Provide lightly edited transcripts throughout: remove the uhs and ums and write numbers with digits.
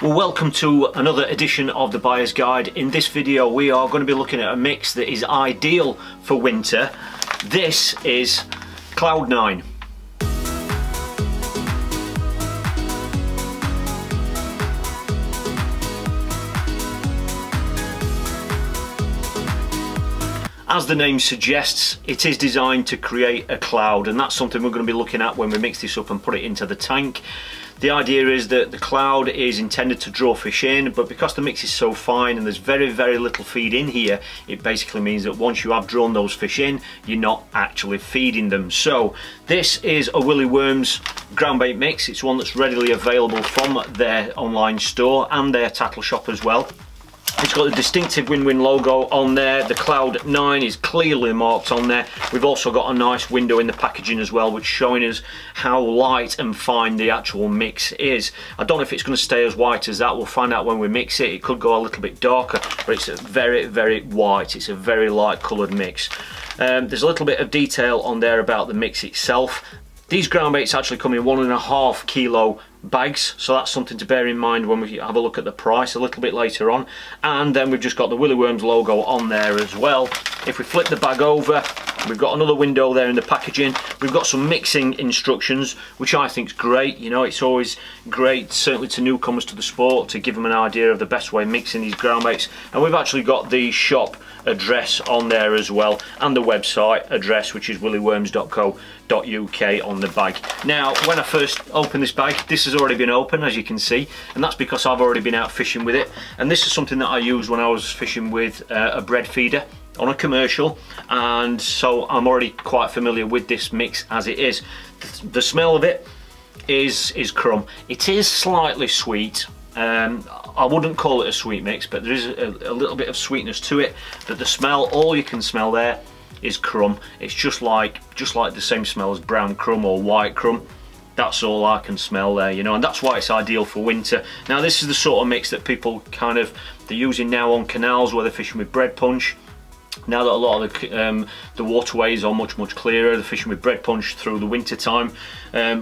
Well, welcome to another edition of the Buyer's Guide. In this video we are going to be looking at a mix that is ideal for winter. This is Cloud 9. As the name suggests, it is designed to create a cloud, and that's something we're going to be looking at when we mix this up and put it into the tank. The idea is that the cloud is intended to draw fish in, but because the mix is so fine and there's very little feed in here, it basically means that once you have drawn those fish in, you're not actually feeding them. So this is a Willy Worms groundbait mix. It's one that's readily available from their online store and their tackle shop as well. It's got the distinctive Win-Win logo on there. The Cloud 9 is clearly marked on there. We've also got a nice window in the packaging as well, which is showing us how light and fine the actual mix is. I don't know if it's going to stay as white as that. We'll find out when we mix it. It could go a little bit darker, but it's very white. It's a very light coloured mix. There's a little bit of detail on there about the mix itself. These groundbaits actually come in 1.5 kilo bags, so that's something to bear in mind when we have a look at the price a little bit later on. And then we've just got the Willy Worms logo on there as well. If we flip the bag over, we've got another window there in the packaging. We've got some mixing instructions, which I think is great. You know, it's always great, certainly to newcomers to the sport, to give them an idea of the best way of mixing these groundbaits. And we've actually got the shop address on there as well, and the website address, which is willyworms.co.uk on the bag. Now, when I first opened this bag, this has already been open, as you can see, and that's because I've already been out fishing with it. And this is something that I used when I was fishing with a bread feeder on a commercial, and so I'm already quite familiar with this mix as it is. The smell of it is crumb. It is slightly sweet. I wouldn't call it a sweet mix, but there is a little bit of sweetness to it. But the smell, all you can smell there is crumb. It's just like the same smell as brown crumb or white crumb. That's all I can smell there, you know, and that's why it's ideal for winter. Now, this is the sort of mix that people they're using now on canals where they're fishing with bread punch. Now that a lot of the waterways are much clearer, they're fishing with bread punch through the winter time,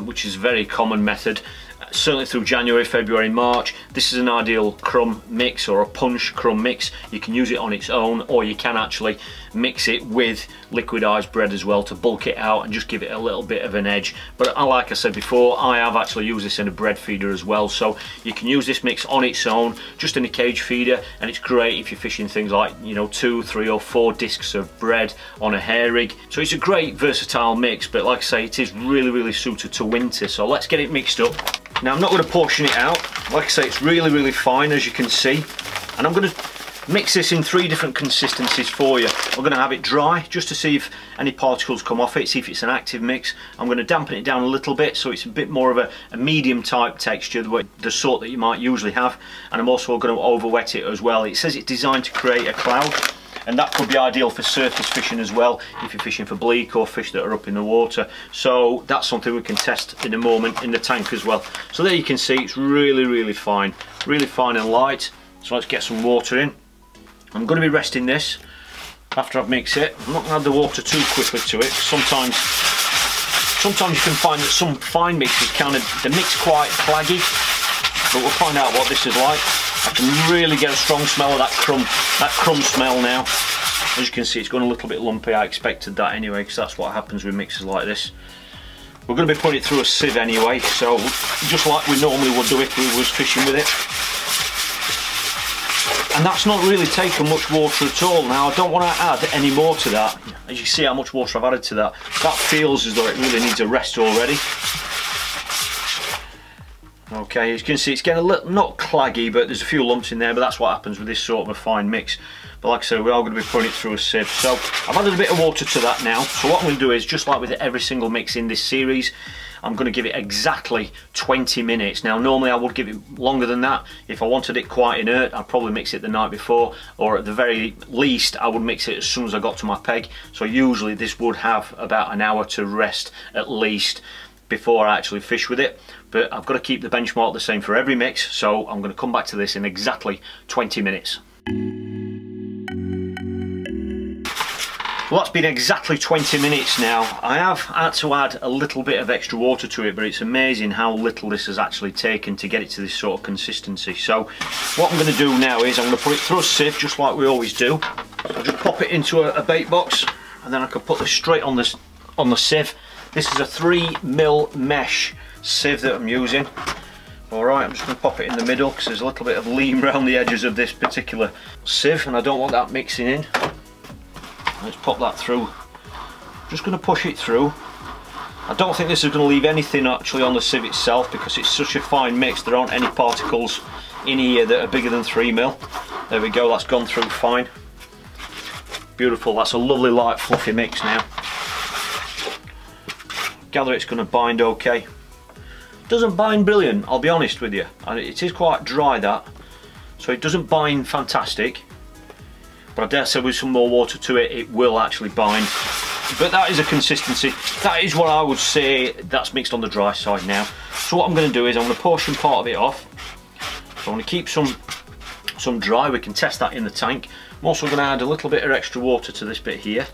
which is a very common method. Certainly through January, February, March, this is an ideal crumb mix or a punch crumb mix. You can use it on its own, or you can actually mix it with liquidized bread as well to bulk it out and just give it a little bit of an edge. But like I said before, I have actually used this in a bread feeder as well, so you can use this mix on its own, just in a cage feeder, and it's great if you're fishing things like, you know, 2, 3 or 4 discs of bread on a hair rig. So it's a great versatile mix, but like I say, it is really suited to winter. So let's get it mixed up. Now, I'm not going to portion it out. Like I say, it's really fine, as you can see. And I'm going to mix this in 3 different consistencies for you. We're going to have it dry, just to see if any particles come off it, see if it's an active mix. I'm going to dampen it down a little bit, so it's a bit more of a medium type texture, the sort that you might usually have. And I'm also going to over wet it as well. It says it's designed to create a cloud, and that could be ideal for surface fishing as well, if you're fishing for bleak or fish that are up in the water. So that's something we can test in a moment in the tank as well. So there you can see it's really fine and light. So let's get some water in. I'm going to be resting this after I've mixed it. I'm not going to add the water too quickly to it. Sometimes you can find that some fine mixes the mix quite claggy, but we'll find out what this is like. I can really get a strong smell of that crumb smell now. As you can see, it's going a little bit lumpy. I expected that anyway, because that's what happens with mixes like this. We're going to be putting it through a sieve anyway, so just like we normally would do if we was fishing with it. And that's not really taken much water at all. Now, I don't want to add any more to that. As you see how much water I've added to that, that feels as though it really needs a rest already. Okay, as you can see, it's getting a little, not claggy, but there's a few lumps in there, but that's what happens with this sort of a fine mix. But like I said, we are going to be putting it through a sieve. So I've added a bit of water to that now. So what I'm going to do is, just like with every single mix in this series, I'm going to give it exactly 20 minutes. Now, normally I would give it longer than that. If I wanted it quite inert, I'd probably mix it the night before, or at the very least, I would mix it as soon as I got to my peg. So usually this would have about an hour to rest at least before I actually fish with it. But I've got to keep the benchmark the same for every mix, so I'm going to come back to this in exactly 20 minutes. Well, that's been exactly 20 minutes now. I have had to add a little bit of extra water to it, but it's amazing how little this has actually taken to get it to this sort of consistency. So what I'm going to do now is I'm going to put it through a sieve, just like we always do. I'll just pop it into a bait box, and then I can put this straight on the sieve. This is a 3mm mesh sieve that I'm using. Alright, I'm just going to pop it in the middle because there's a little bit of lean around the edges of this particular sieve, and I don't want that mixing in. Let's pop that through. Just going to push it through. I don't think this is going to leave anything actually on the sieve itself because it's such a fine mix. There aren't any particles in here that are bigger than 3mm. There we go, that's gone through fine. Beautiful, that's a lovely light fluffy mix now. Gather it's going to bind okay. Doesn't bind brilliant, I'll be honest with you. And it is quite dry, that. So it doesn't bind fantastic. But I dare say with some more water to it, it will actually bind. But that is a consistency. That is what I would say that's mixed on the dry side now. So what I'm going to do is I'm going to portion part of it off. So I'm going to keep some dry. We can test that in the tank. I'm also going to add a little bit of extra water to this bit here.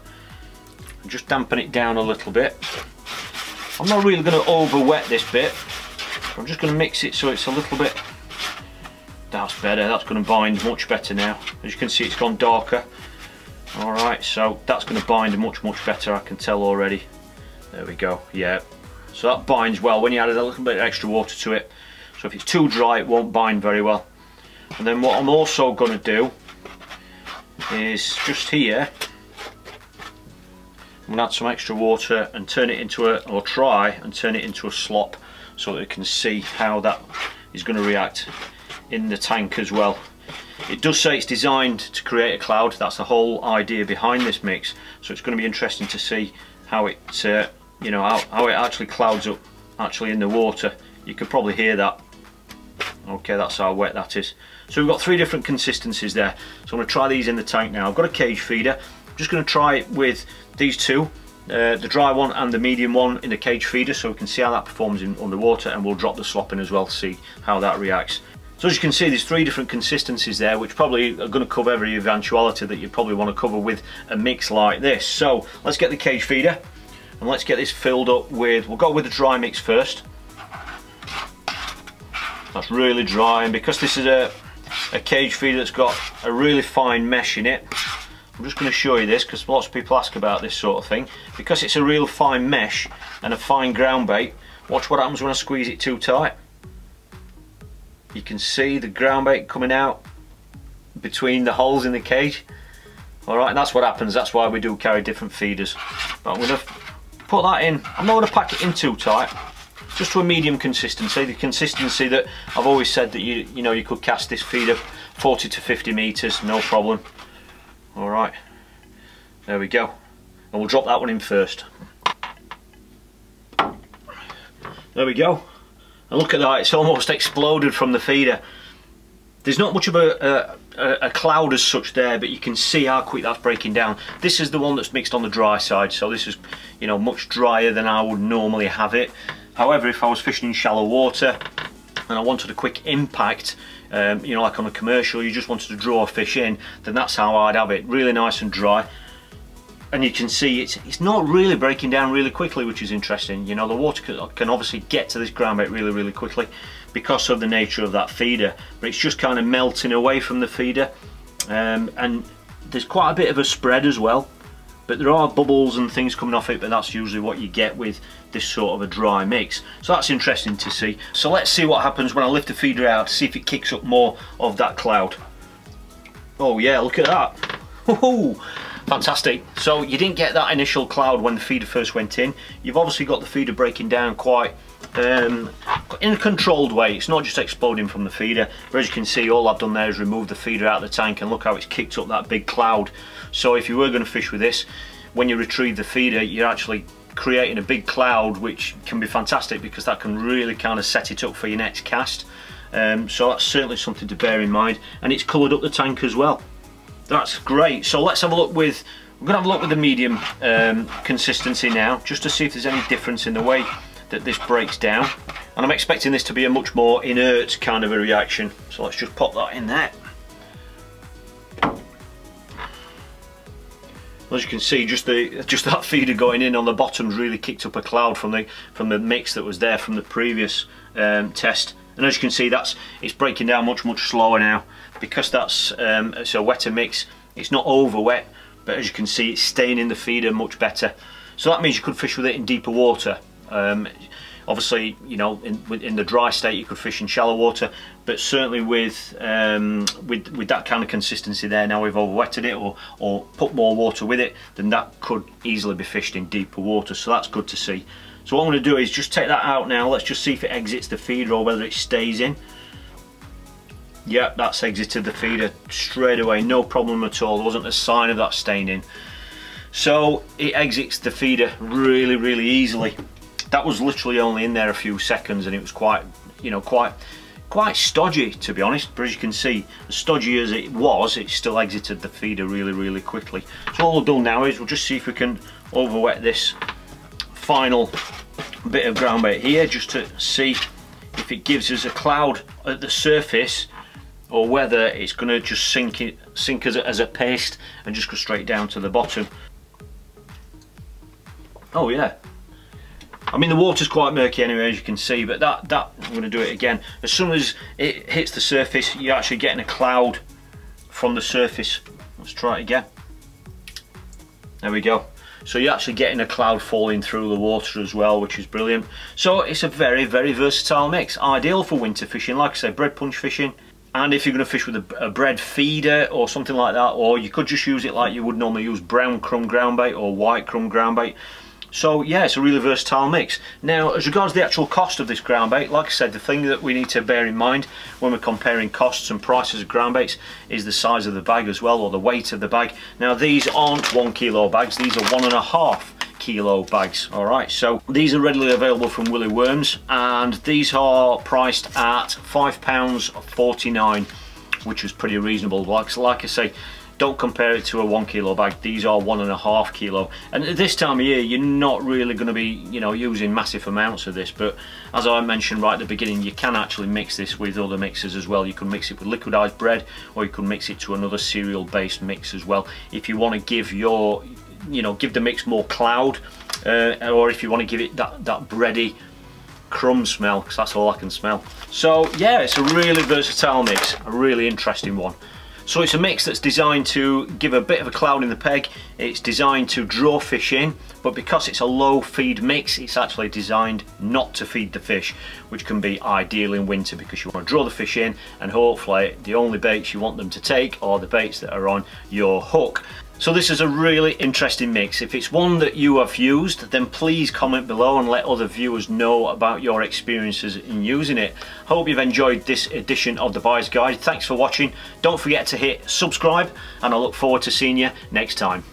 And just dampen it down a little bit. I'm not really going to over wet this bit. I'm just going to mix it so it's a little bit. That's better, that's going to bind much better now. As you can see, it's gone darker. Alright, so that's going to bind much better, I can tell already. There we go, yeah. So that binds well when you added a little bit of extra water to it. So if it's too dry, it won't bind very well. And then what I'm also going to do is just here, I'm going to add some extra water and turn it into or try and turn it into a slop so that you can see how that is going to react in the tank as well. It does say it's designed to create a cloud. That's the whole idea behind this mix. So it's going to be interesting to see how it, you know, how it actually clouds up actually in the water. You could probably hear that. Okay, that's how wet that is. So we've got 3 different consistencies there. So I'm going to try these in the tank now. I've got a cage feeder. I'm just going to try it with these 2. The dry one and the medium one in the cage feeder, so we can see how that performs in underwater, and we'll drop the slop in as well to see how that reacts. So as you can see, there's 3 different consistencies there, which probably are going to cover every eventuality that you probably want to cover with a mix like this. So let's get the cage feeder and let's get this filled up with, we'll go with the dry mix first. That's really dry, and because this is a cage feeder that's got a really fine mesh in it, I'm just going to show you this because lots of people ask about this sort of thing. Because it's a real fine mesh and a fine ground bait, watch what happens when I squeeze it too tight. You can see the ground bait coming out between the holes in the cage. Alright, and that's what happens, that's why we do carry different feeders. But I'm going to put that in, I'm not going to pack it in too tight, just to a medium consistency, the consistency that I've always said that you know you could cast this feeder 40 to 50 metres, no problem. Alright, there we go. And we'll drop that one in first. There we go. And look at that, it's almost exploded from the feeder. There's not much of a cloud as such there, but you can see how quick that's breaking down. This is the one that's mixed on the dry side, so this is, you know, much drier than I would normally have it. However, if I was fishing in shallow water and I wanted a quick impact, you know, like on a commercial, you just wanted to draw a fish in, then that's how I'd have it, really nice and dry. And you can see it's not really breaking down really quickly, which is interesting. You know, the water can obviously get to this ground bait really quickly because of the nature of that feeder, but it's just kind of melting away from the feeder, and there's quite a bit of a spread as well, but there are bubbles and things coming off it, but that's usually what you get with this sort of a dry mix. So that's interesting to see. So let's see what happens when I lift the feeder out to see if it kicks up more of that cloud. Oh yeah, look at that. Woohoo! Fantastic. So you didn't get that initial cloud when the feeder first went in. You've obviously got the feeder breaking down quite in a controlled way. It's not just exploding from the feeder, but as you can see, all I've done there is remove the feeder out of the tank, and look how it's kicked up that big cloud. So if you were going to fish with this, when you retrieve the feeder, you're actually creating a big cloud, which can be fantastic because that can really kind of set it up for your next cast. So that's certainly something to bear in mind, and it's coloured up the tank as well. That's great. So let's have a look with, we're going to have a look with the medium consistency now, just to see if there's any difference in the way that this breaks down. And I'm expecting this to be a much more inert kind of a reaction. So let's just pop that in there. As you can see, just that feeder going in on the bottom's really kicked up a cloud from the mix that was there from the previous test. And as you can see, it's breaking down much slower now, because it's a wetter mix. It's not over wet, but as you can see, it's staying in the feeder much better. So that means you could fish with it in deeper water. Obviously, you know, in the dry state you could fish in shallow water, but certainly with that kind of consistency there, now we've over-wetted it or put more water with it, then that could easily be fished in deeper water. So that's good to see. So what I'm going to do is just take that out now. Let's just see if it exits the feeder or whether it stays in. Yep, that's exited the feeder straight away, no problem at all. There wasn't a sign of that staying in. So it exits the feeder really easily. That was literally only in there a few seconds, and it was quite stodgy, to be honest. But as you can see, as stodgy as it was, it still exited the feeder really quickly. So all we'll do now is we'll just see if we can overwet this final bit of ground bait here, just to see if it gives us a cloud at the surface, or whether it's going to just sink as a paste and just go straight down to the bottom. Oh yeah, I mean the water's quite murky anyway, as you can see, but that I'm going to do it again. As soon as it hits the surface, you're actually getting a cloud from the surface. Let's try it again. There we go. So you're actually getting a cloud falling through the water as well, which is brilliant. So it's a very versatile mix, ideal for winter fishing, like I say, bread punch fishing. And if you're going to fish with a bread feeder or something like that, or you could just use it like you would normally use brown crumb ground bait or white crumb ground bait. So yeah, it's a really versatile mix. Now, as regards the actual cost of this ground bait, like I said, the thing that we need to bear in mind when we're comparing costs and prices of ground baits is the size of the bag as well, or the weight of the bag. Now, these aren't 1 kilo bags, these are 1.5 kilo bags. All right, so these are readily available from Willy Worms, and these are priced at £5.49, which is pretty reasonable. Like I say, don't compare it to a 1 kilo bag. These are 1.5 kilo, and at this time of year you're not really going to be, you know, using massive amounts of this. But as I mentioned right at the beginning, you can actually mix this with other mixes as well. You can mix it with liquidized bread, or you can mix it to another cereal based mix as well, if you want to give give the mix more cloud, or if you want to give it that bready crumb smell, because that's all I can smell. So yeah, it's a really versatile mix, a really interesting one. So it's a mix that's designed to give a bit of a cloud in the peg. It's designed to draw fish in, but because it's a low feed mix, it's actually designed not to feed the fish, which can be ideal in winter, because you want to draw the fish in, and hopefully the only baits you want them to take are the baits that are on your hook. So this is a really interesting mix. If it's one that you have used, then please comment below and let other viewers know about your experiences in using it. Hope you've enjoyed this edition of the Buyer's Guide. Thanks for watching. Don't forget to hit subscribe, and I look forward to seeing you next time.